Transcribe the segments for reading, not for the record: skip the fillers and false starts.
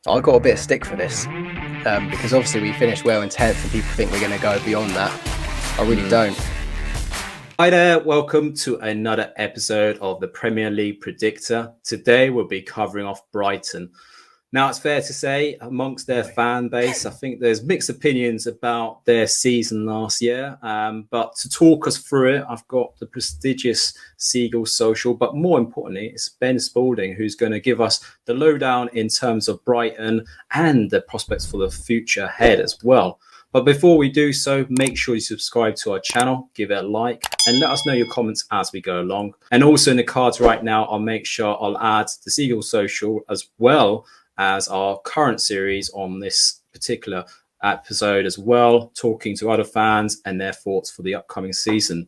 I got a bit of stick for this because obviously we finished well in 10th and people think we're going to go beyond that. I really don't. Hi there, welcome to another episode of the Premier League Predictor. Today we'll be covering off Brighton. Now, it's fair to say, amongst their fan base, I think there's mixed opinions about their season last year. But to talk us through it, I've got the prestigious Seagulls Social, but more importantly, it's Ben Spalding, who's going to give us the lowdown in terms of Brighton and the prospects for the future ahead as well. But before we do so, make sure you subscribe to our channel, give it a like, and let us know your comments as we go along. And also in the cards right now, I'll make sure I'll add the Seagulls Social as well as our current series on this particular episode as well, talking to other fans and their thoughts for the upcoming season.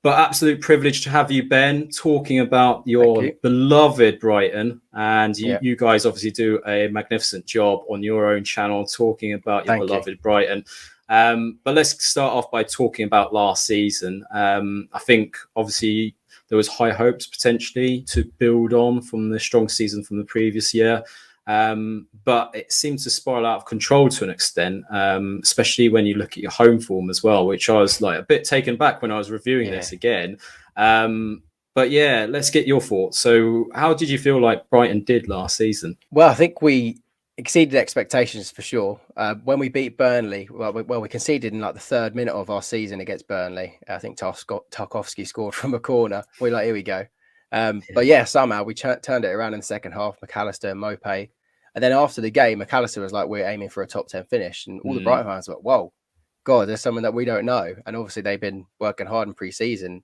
But absolute privilege to have you, Ben, talking about your beloved Brighton. And you guys obviously do a magnificent job on your own channel talking about your beloved Brighton. But let's start off by talking about last season. I think obviously there was high hopes potentially to build on from the strong season from the previous year. But it seems to spiral out of control to an extent, especially when you look at your home form as well, which I was like a bit taken back when I was reviewing this again. But yeah, let's get your thoughts. So how did you feel like Brighton did last season? Well, I think we exceeded expectations for sure. When we beat Burnley, we conceded in like the 3rd minute of our season against Burnley. I think Tarkowski scored from a corner. We're like, here we go. But yeah, somehow we turned it around in the second half. McAllister and Mope. And then after the game, McAllister was like, we're aiming for a top 10 finish. And all the Brighton fans were like, whoa, God, there's someone that we don't know. And obviously they've been working hard in pre-season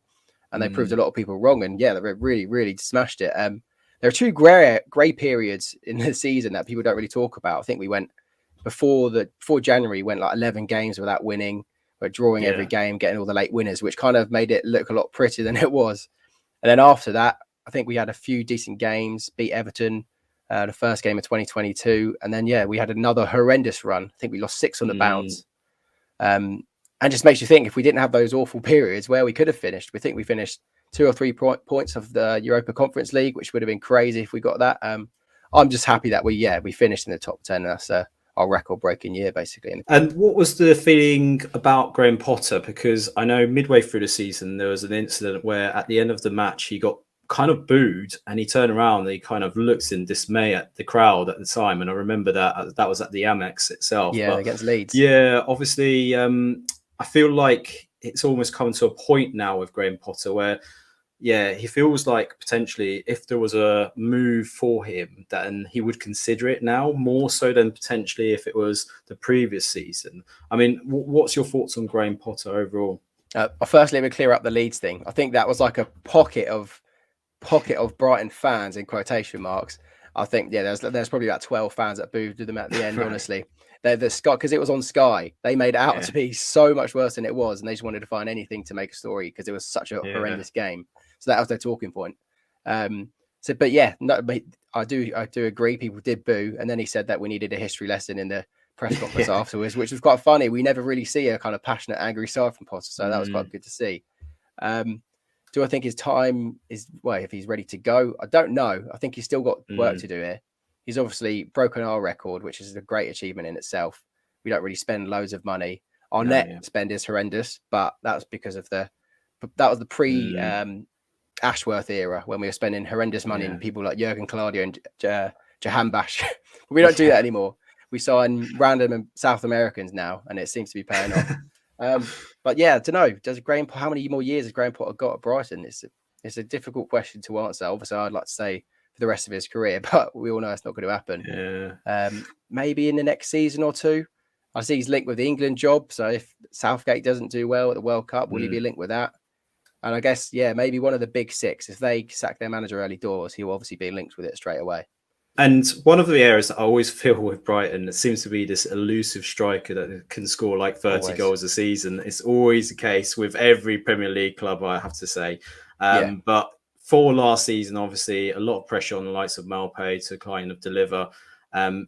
and they proved a lot of people wrong. And yeah, they really, really smashed it. There are 2 grey periods in the season that people don't really talk about. I think we went before January, went like 11 games without winning, but drawing every game, getting all the late winners, which kind of made it look a lot prettier than it was. And then after that, I think we had a few decent games, beat Everton, the first game of 2022. And then, we had another horrendous run. I think we lost 6 on the bounce. And just makes you think if we didn't have those awful periods where we could have finished. We think we finished 2 or 3 points of the Europa Conference League, which would have been crazy if we got that. I'm just happy that we finished in the top 10. That's our record-breaking year, basically. And what was the feeling about Graham Potter? Because I know midway through the season, there was an incident where at the end of the match, he got kind of booed and he turned around and he kind of looked in dismay at the crowd at the time. And I remember that was at the Amex itself. Yeah, but against Leeds. Yeah, obviously, I feel like it's almost come to a point now with Graham Potter where, he feels like potentially if there was a move for him, then he would consider it now more so than potentially if it was the previous season. I mean, what's your thoughts on Graham Potter overall? Firstly, let me clear up the Leeds thing. I think that was like a pocket of Brighton fans in quotation marks. I think there's probably about 12 fans that booed them at the end. Honestly, the Sky, because it was on Sky, they made it out to be so much worse than it was, and they just wanted to find anything to make a story because it was such a horrendous game. So that was their talking point. I do agree. People did boo, and then he said that we needed a history lesson in the press conference afterwards, which was quite funny. We never really see a kind of passionate, angry side from Potter, so that was quite good to see. Do I think his time is if he's ready to go? I don't know. I think he's still got work to do here. He's obviously broken our record, which is a great achievement in itself. We don't really spend loads of money. Our net spend is horrendous, but that's because of that was the pre Ashworth era when we were spending horrendous money on people like Jurgen Claudio and Jahan Bash. We don't do that anymore. We sign random South Americans now, and it seems to be paying off. But I don't know. How many more years has Graham Potter got at Brighton? It's a difficult question to answer. Obviously, I'd like to say for the rest of his career, but we all know it's not going to happen. Maybe in the next season or 2. I see he's linked with the England job. So if Southgate doesn't do well at the World Cup, will he be linked with that? And I guess, maybe one of the big 6. If they sack their manager early doors, he'll obviously be linked with it straight away. And one of the areas that I always feel with Brighton, it seems to be this elusive striker that can score like 30 goals a season. It's always the case with every Premier League club, I have to say. But for last season, obviously, a lot of pressure on the likes of Malpe to kind of deliver.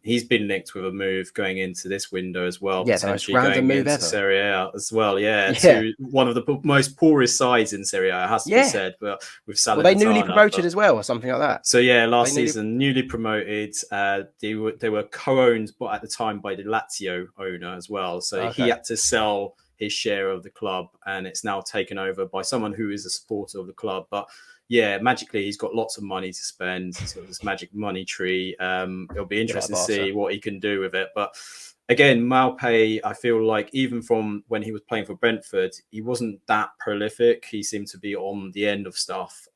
He's been linked with a move going into this window as well, Yeah, the most potentially random going move into ever. Serie A as well. Yeah, to one of the most poorest sides in Serie A, it has to be said. But with Salernitana, well, they newly promoted as well, or something like that. So yeah, last season newly promoted. They were co-owned, but at the time by the Lazio owner as well. So he had to sell his share of the club, and it's now taken over by someone who is a supporter of the club. But yeah, magically, he's got lots of money to spend. He's got this magic money tree. It'll be interesting to see what he can do with it. But again, Maupay, I feel like even from when he was playing for Brentford, he wasn't that prolific. He seemed to be on the end of stuff.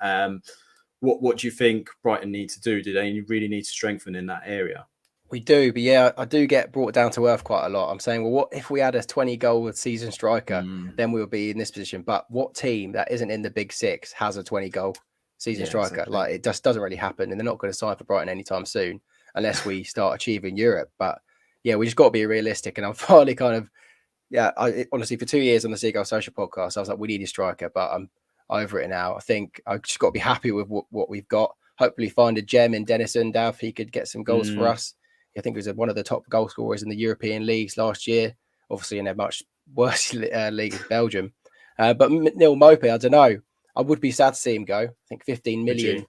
What do you think Brighton need to do? Do they really need to strengthen in that area? We do, but yeah, I do get brought down to earth quite a lot. I'm saying, well, what if we had a 20-goal season striker? Then we would be in this position. But what team that isn't in the big six has a 20-goal season striker? Exactly. Like, it just doesn't really happen, and they're not going to sign for Brighton anytime soon unless we start achieving Europe. But yeah, we just got to be realistic. And I'm finally kind of, honestly, for 2 years on the Seagulls Social podcast, I was like, we need a striker, but I'm over it now. I think I've just got to be happy with what we've got. Hopefully find a gem in Dennis Undav. He could get some goals for us. I think he was one of the top goal scorers in the European leagues last year, obviously in a much worse league as Belgium. But Neil Maupay, I don't know. I would be sad to see him go. I think 15 million.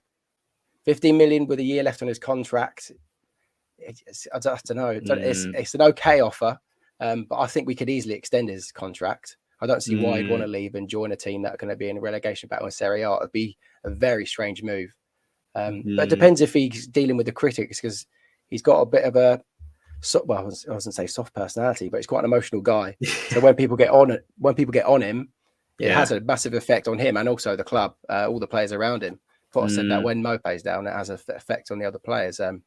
15 million with a year left on his contract. I don't know. It's an okay offer, but I think we could easily extend his contract. I don't see why he'd want to leave and join a team that's going to be in a relegation battle in Serie A. It'd be a very strange move. But it depends if he's dealing with the critics, because he's got a bit of I wasn't say soft personality, but he's quite an emotional guy. So when people get on him, it has a massive effect on him and also the club, all the players around him. Potter said that when Maupay's down, it has an effect on the other players. So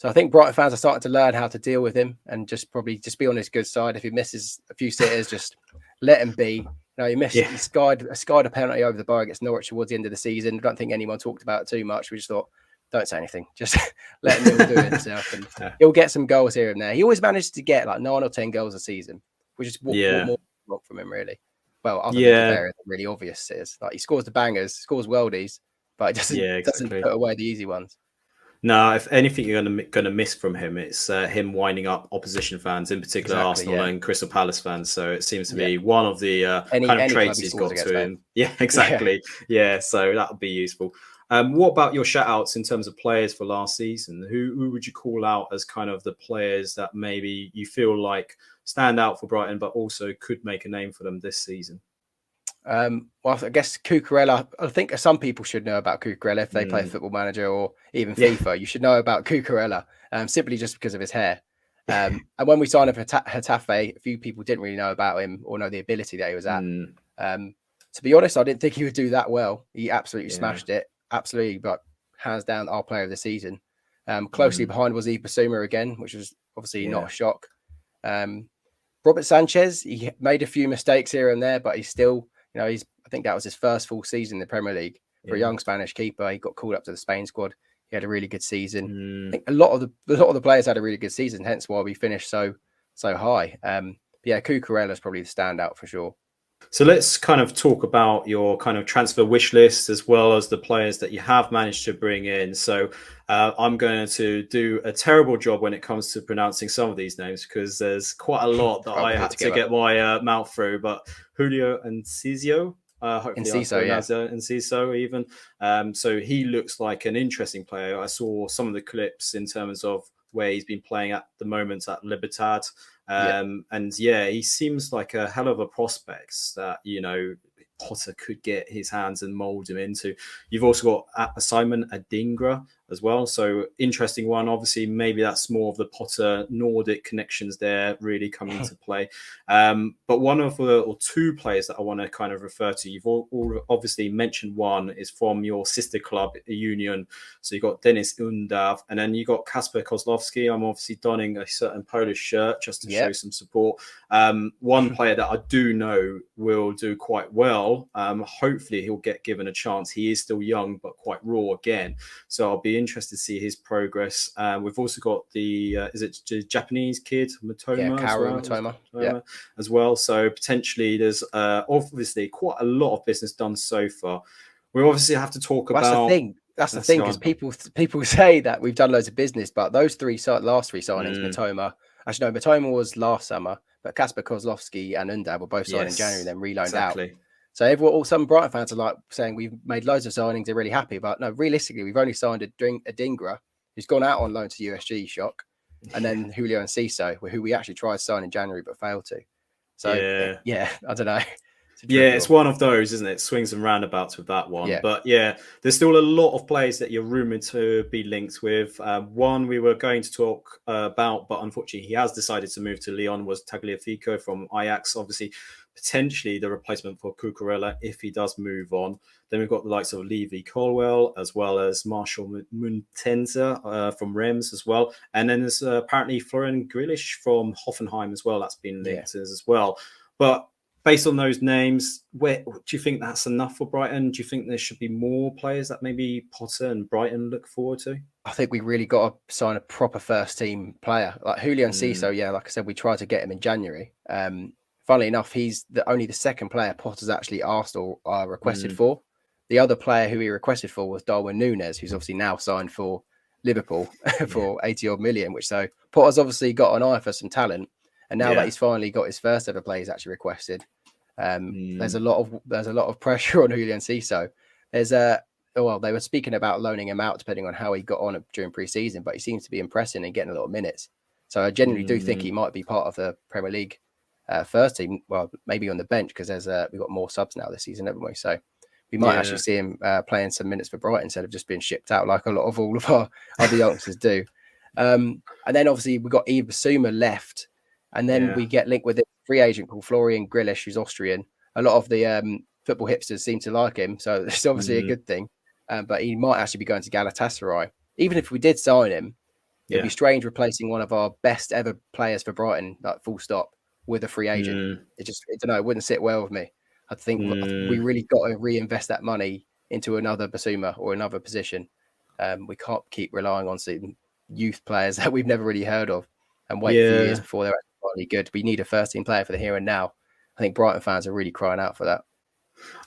I think Brighton fans are starting to learn how to deal with him and just be on his good side. If he misses a few sitters, just let him be. He missed. He skied a penalty over the bar against Norwich towards the end of the season. I don't think anyone talked about it too much. We just thought, don't say anything. Just let him do it himself, and he'll get some goals here and there. He always managed to get like 9 or 10 goals a season, which is what more from him, really. Well, other than the really obvious sitters, like he scores the bangers, scores worldies, but it doesn't put away the easy ones. No, if anything you're going to miss from him, it's him winding up opposition fans, in particular Arsenal and Crystal Palace fans. So it seems to be one of the kind of traits he's got to him. Yeah, exactly. Yeah, so that would be useful. What about your shout-outs in terms of players for last season? Who would you call out as kind of the players that maybe you feel like stand out for Brighton, but also could make a name for them this season? Well, I guess Cucurella. I think some people should know about Cucurella if they play Football Manager or even FIFA. You should know about Cucurella simply just because of his hair. And when we signed him for Hetafe, a few people didn't really know about him or know the ability that he was at. To be honest, I didn't think he would do that well. He absolutely smashed it. Absolutely, but hands down our player of the season. Closely behind was Basuma again, which was obviously not a shock. Robert Sanchez, he made a few mistakes here and there, but he's still, I think that was his first full season in the Premier League for a young Spanish keeper. He got called up to the Spain squad. He had a really good season. I think a lot of the players had a really good season, hence why we finished so high. Cucurella is probably the standout for sure. So let's kind of talk about your kind of transfer wish list as well as the players that you have managed to bring in. So I'm going to do a terrible job when it comes to pronouncing some of these names because there's quite a lot that I had to get my mouth through. But Julio Enciso, Enciso even. So he looks like an interesting player. I saw some of the clips in terms of where he's been playing at the moment at Libertad. And he seems like a hell of a prospect that, Potter could get his hands and mold him into. You've also got Simon Adingra as well. So interesting one. Obviously, maybe that's more of the Potter Nordic connections there really coming into play. But one of or two players that I want to kind of refer to, you've all obviously mentioned one is from your sister club, Union. So you've got Dennis Undav, and then you got Kasper Kozlowski. I'm obviously donning a certain Polish shirt just to show some support. One player that I do know will do quite well. Hopefully he'll get given a chance. He is still young, but quite raw again. So I'll be interested to see his progress. We've also got the Japanese kid, Matoma? Matoma. As well. So potentially there's obviously quite a lot of business done so far. We obviously have to talk about... That's the thing. That's the thing, because people say that we've done loads of business, but those last three signings, Matoma was last summer, but Kasper Kozlowski and Undab were both signed in January, then reloaned out. So some Brighton fans are like saying we've made loads of signings, they're really happy, but no, realistically, we've only signed a Dingra, who's gone out on loan to USG, shock, and then Julio and Ciso, who we actually tried to sign in January but failed to. So I don't know. It's one of those, isn't it? Swings and roundabouts with that one. But there's still a lot of players that you're rumoured to be linked with. One we were going to talk about, but unfortunately he has decided to move to Lyon, was Tagliafico from Ajax. Obviously, potentially the replacement for Cucurella if he does move on. Then we've got the likes of Levy Colwell, as well as Marshall Muntenza from Reims as well. And then there's apparently Florian Grealish from Hoffenheim as well. That's been linked as well. But based on those names, do you think that's enough for Brighton? Do you think there should be more players that maybe Potter and Brighton look forward to? I think we really got to sign a proper first team player. Like Julio and Ciso, like I said, we tried to get him in January. Funnily enough, he's only the second player Potter's actually asked or requested for. The other player who he requested for was Darwin Núñez, who's obviously now signed for Liverpool for 80 odd million, so Potter's obviously got an eye for some talent. And now that he's finally got his first ever player he's actually requested, there's a lot of pressure on Julio and Ciso. They were speaking about loaning him out depending on how he got on during pre-season, but he seems to be impressing and getting a lot of minutes. So I genuinely do think he might be part of the Premier League first team. Well, maybe on the bench, because we've got more subs now this season, haven't we? So we might actually see him playing some minutes for Brighton instead of just being shipped out like all of our other youngsters do. And then obviously we've got Yves Bissouma left, and then we get linked with a free agent called Florian Grealish, who's Austrian. A lot of the football hipsters seem to like him, so it's obviously a good thing. But he might actually be going to Galatasaray. Even if we did sign him, it'd be strange replacing one of our best ever players for Brighton, like full stop, with a free agent. It wouldn't sit well with me. I think we really got to reinvest that money into another Bissouma or another position. We can't keep relying on some youth players that we've never really heard of and wait a few years before they're actually good. We need a first team player for the here and now. I think Brighton fans are really crying out for that.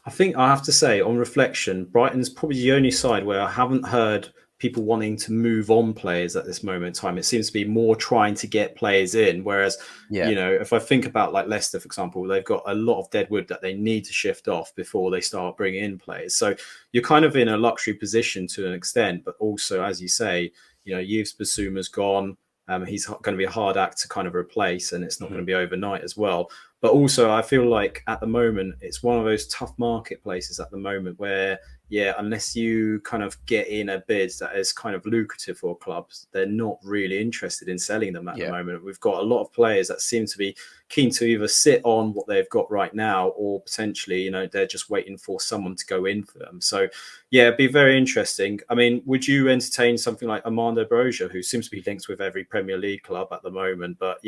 I think I have to say, on reflection, Brighton's probably the only side where I haven't heard people wanting to move on players at this moment in time. It seems to be more trying to get players in. Whereas, if I think about like Leicester, for example, they've got a lot of deadwood that they need to shift off before they start bringing in players. So you're kind of in a luxury position to an extent, but also, as you say, Yves Bissouma's gone. He's going to be a hard act to kind of replace, and it's not going to be overnight as well. But also, I feel like at the moment, it's one of those tough marketplaces at the moment where, unless you kind of get in a bid that is kind of lucrative for clubs, they're not really interested in selling them at the moment. We've got a lot of players that seem to be keen to either sit on what they've got right now, or potentially, they're just waiting for someone to go in for them. So, it'd be very interesting. I mean, would you entertain something like Armando Broja, who seems to be linked with every Premier League club at the moment? But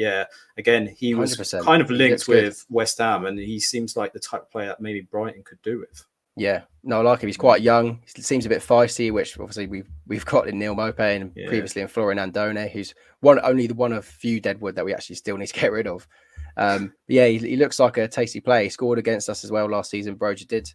again, he was 100%. Kind of linked with West Ham, and he seems like the type of player that maybe Brighton could do with. Yeah, no, I like him. He's quite young. He seems a bit feisty, which obviously we've got in Neil Maupay and previously in Florian Andone, who's only one of few deadwood that we actually still need to get rid of. He looks like a tasty player. He scored against us as well last season. Broja did,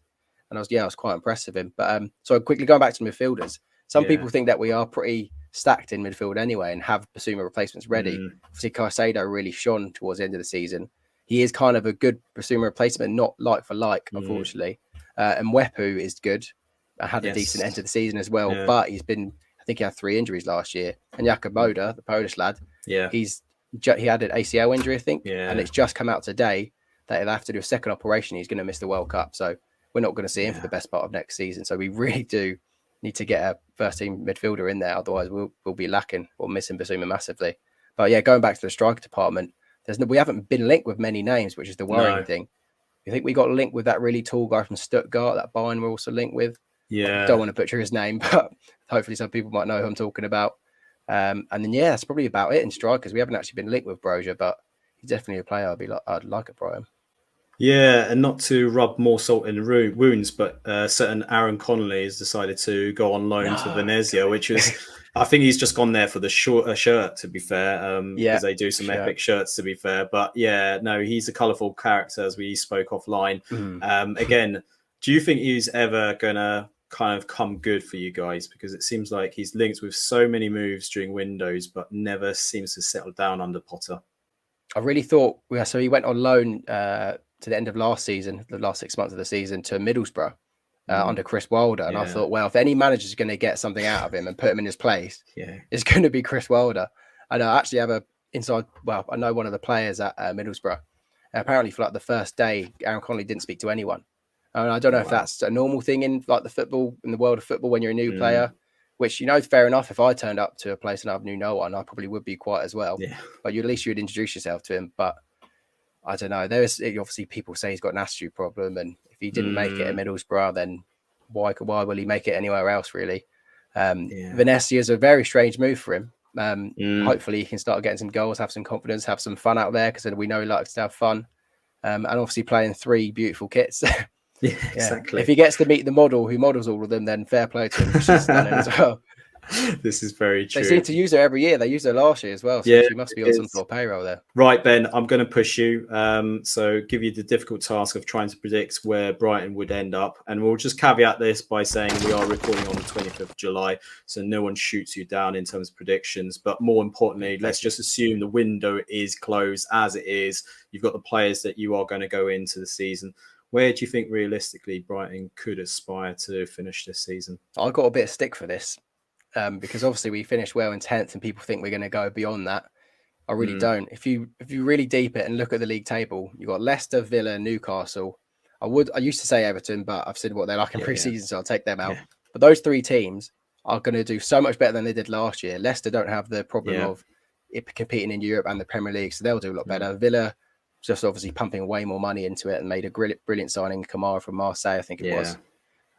and I was quite impressed with him. But so quickly going back to midfielders, some people think that we are pretty stacked in midfield anyway and have Bissouma replacements ready. Obviously, Caicedo really shone towards the end of the season. He is kind of a good Bissouma replacement, not like for like, unfortunately. And Wepu is good. I had a decent end of the season as well, but I think he had 3 injuries last year. And Jakub Moder, the Polish lad, he had an ACL injury, I think, and it's just come out today that he'll have to do a second operation. He's going to miss the World Cup, so we're not going to see him for the best part of next season. So we really do need to get a first team midfielder in there, otherwise we'll be lacking or missing Bissouma massively. But going back to the striker department, we haven't been linked with many names, which is the worrying thing. I think we got linked with that really tall guy from Stuttgart that Bayern were also linked with. I don't want to butcher his name, but hopefully some people might know who I'm talking about. And then that's probably about it in strikers. We haven't actually been linked with Broja, but he's definitely a player I'd like at Brighton. Yeah, and not to rub more salt in the wounds, but certain Aaron Connolly has decided to go on loan to Venezia, which is, I think he's just gone there for the shirt, to be fair, because they do some epic shirts, to be fair. But he's a colourful character, as we spoke offline. Again, do you think he's ever going to kind of come good for you guys? Because it seems like he's linked with so many moves during windows, but never seems to settle down under Potter. I really thought, so he went on loan to the end of last season, the last 6 months of the season, to Middlesbrough under Chris Wilder. And I thought, well, if any manager's going to get something out of him and put him in his place, it's going to be Chris Wilder. And I actually have I know one of the players at Middlesbrough. And apparently for like the first day, Aaron Connolly didn't speak to anyone. And I don't know if that's a normal thing in like in the world of football when you're a new player, which, fair enough. If I turned up to a place and I knew no one, I probably would be quite as well. Yeah. But at least you'd introduce yourself to him. But I don't know. Obviously people say he's got an attitude problem, and if he didn't make it at Middlesbrough, then why will he make it anywhere else? Really, Venezia is a very strange move for him. Hopefully he can start getting some goals, have some confidence, have some fun out there, because we know he likes to have fun, and obviously playing 3 beautiful kits. Yeah, exactly. If he gets to meet the model who models all of them, then fair play to him. She's stunning as well. This is very true. They seem to use her every year. They used her last year as well. So she must be on some sort of payroll there. Right, Ben, I'm going to push you. So give you the difficult task of trying to predict where Brighton would end up. And we'll just caveat this by saying we are recording on the 20th of July. So no one shoots you down in terms of predictions. But more importantly, let's just assume the window is closed as it is. You've got the players that you are going to go into the season. Where do you think realistically Brighton could aspire to finish this season? I got a bit of stick for this. Because obviously we finished well in 10th and people think we're going to go beyond that. I really don't. If you really deep it and look at the league table, you've got Leicester, Villa, Newcastle. I used to say Everton, but I've said what they're like in pre-season, so I'll take them out. Yeah. But those 3 teams are going to do so much better than they did last year. Leicester don't have the problem of it competing in Europe and the Premier League, so they'll do a lot better. Villa just obviously pumping way more money into it and made a brilliant signing, Kamara from Marseille, I think it was.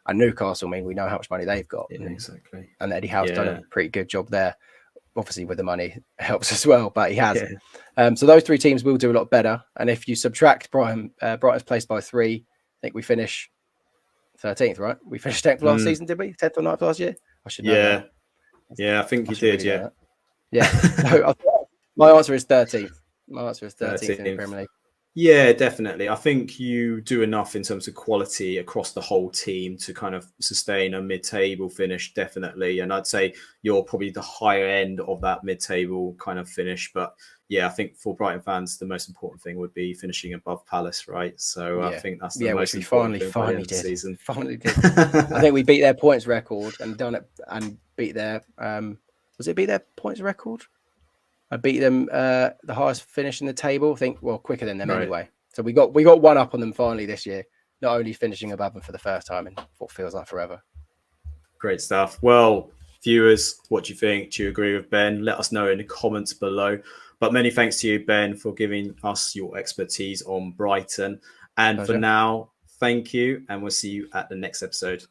And Newcastle, we know how much money they've got. Yeah, exactly. And Eddie Howe's done a pretty good job there. Obviously, with the money helps as well, but he has. Yeah. So those 3 teams will do a lot better. And if you subtract Brighton's placed by 3, I think we finish 13th, right? We finished 10th last season, did we? 10th or 9th last year? I should know. That. Yeah, I think you did, really Yeah. So my answer is 13th. My answer is 13th in the Premier League. Yeah, definitely. I think you do enough in terms of quality across the whole team to kind of sustain a mid-table finish, definitely. And I'd say you're probably the higher end of that mid-table kind of finish. But yeah, I think for Brighton fans, the most important thing would be finishing above Palace, right? So I think that's the most important thing for the season. Finally did. I think we beat their points record and done it and beat their beat their points record? I beat them the highest finish in the table. I think quicker than them anyway. So we got one up on them finally this year. Not only finishing above them for the first time in what feels like forever. Great stuff. Well, viewers, what do you think? Do you agree with Ben? Let us know in the comments below. But many thanks to you, Ben, for giving us your expertise on Brighton. And for now, thank you, and we'll see you at the next episode.